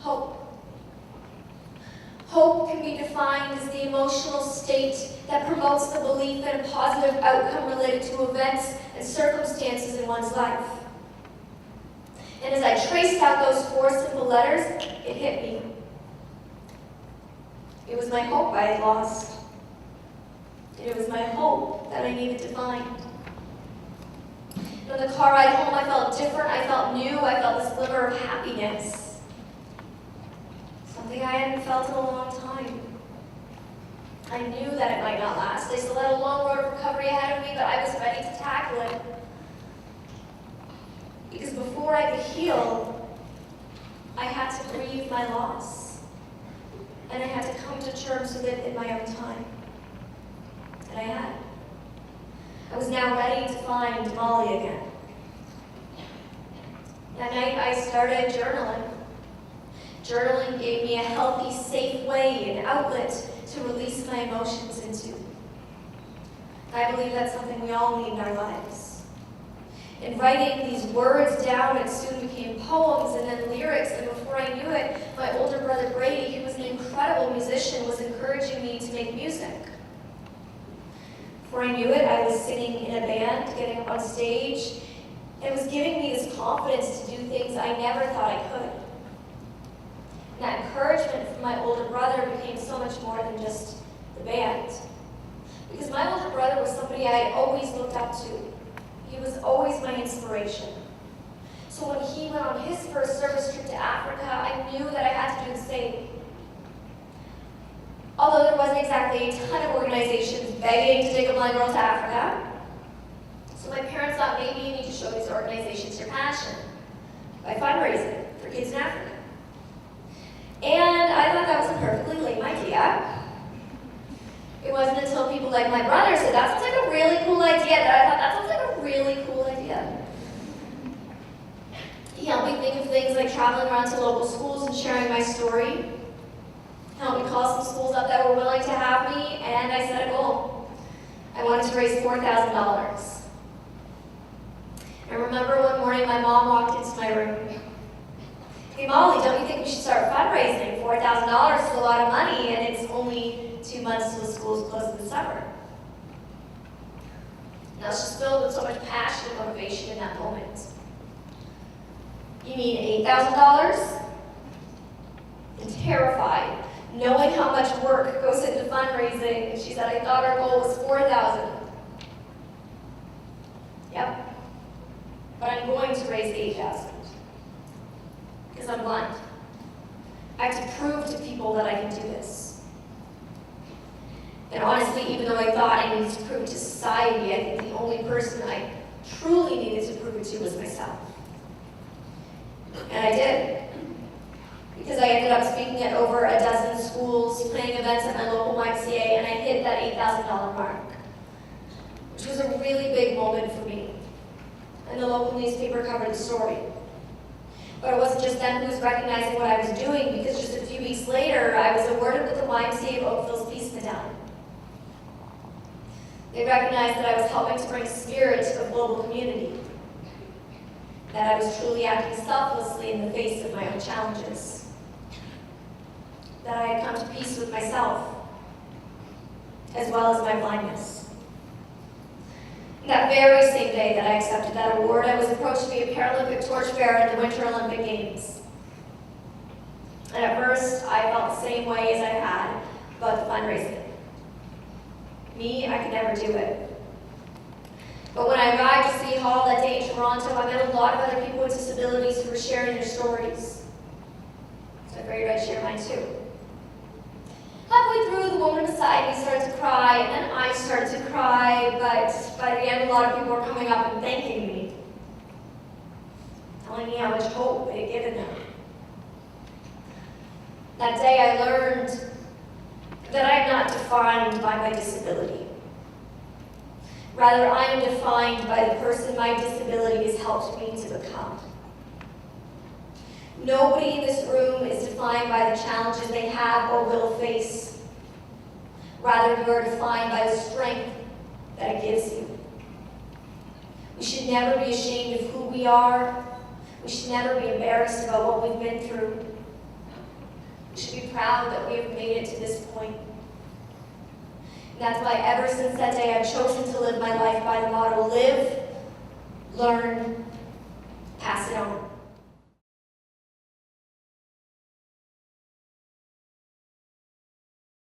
Hope. Hope can be defined as the emotional state that promotes the belief in a positive outcome related to events and circumstances in one's life. And as I traced out those 4 simple letters, it hit me. It was my hope I had lost. And it was my hope that I needed to find. On the car ride home, I felt different, I felt new, I felt this glimmer of happiness. Something I hadn't felt in a long time. I knew that it might not last. I still had a long road of recovery ahead of me, but I was ready to tackle it. Because before I could heal, I had to grieve my loss. And I had to come to terms with it in my own time. And I had. I was now ready to find Molly again. That night I started journaling. Journaling gave me a healthy, safe way, an outlet to release my emotions into. I believe that's something we all need in our lives. In writing these words down, it soon became poems and then lyrics, and before I knew it, my older brother Brady, who was an incredible musician, was encouraging me to make music. Before I knew it, I was singing in a band, getting up on stage, and it was giving me this confidence to do things I never thought I could. And that encouragement from my older brother became so much more than just the band. Because my older brother was somebody I had always looked up to. He was always my inspiration. So when he went on his first service trip to Africa, I knew that I had to do the same. Although there wasn't exactly a ton of organizations begging to take a blind girl to Africa. So my parents thought maybe you need to show these organizations your passion by fundraising for kids in Africa. And I thought that was a perfectly lame idea. It wasn't until people like my brother said, that sounds like a really cool idea, that I thought, that sounds like a really cool idea. He helped me think of things like traveling around to local schools and sharing my story. He helped me call some schools up that were willing to have me, and I set a goal. I wanted to raise $4,000. I remember one morning my mom walked into my room. Hey Molly, don't you think we should start fundraising? $4,000 is a lot of money, and it's only 2 months till the school's closed in the summer. And I was just filled with so much passion and motivation in that moment. You mean $8,000? And terrified, knowing how much work goes into fundraising, she said, I thought our goal was $4,000. Yep. But I'm going to raise $8,000. Because I'm blind. I have to prove to people that I can do this. And honestly, even though I thought I needed to prove it to society, I think the only person I truly needed to prove it to was myself. And I did. Because I ended up speaking at over a dozen schools, playing events at my local YMCA, and I hit that $8,000 mark. Which was a really big moment for me. And the local newspaper covered the story. But it wasn't just them who was recognizing what I was doing, because just a few weeks later, I was awarded with the YMCA of Oakville's Peace Medallion. They recognized that I was helping to bring a spirit of global community, that I was truly acting selflessly in the face of my own challenges, that I had come to peace with myself, as well as my blindness. That very same day that I accepted that award, I was approached to be a Paralympic torchbearer at the Winter Olympic Games. And at first, I felt the same way as I had about the fundraising. Me, I could never do it. But when I arrived at City Hall that day in Toronto, I met a lot of other people with disabilities who were sharing their stories. So I figured I'd share mine too. Halfway through, the woman beside me started to cry, and then I started to cry, but by the end, a lot of people were coming up and thanking me, telling me how much hope it had given them. That day, I learned that I am not defined by my disability. Rather, I am defined by the person my disability has helped me to become. Nobody in this room is defined by the challenges they have or will face. Rather, you are defined by the strength that it gives you. We should never be ashamed of who we are. We should never be embarrassed about what we've been through. should be proud that we have made it to this point. And that's why ever since that day I've chosen to live my life by the motto, live, learn, pass it on.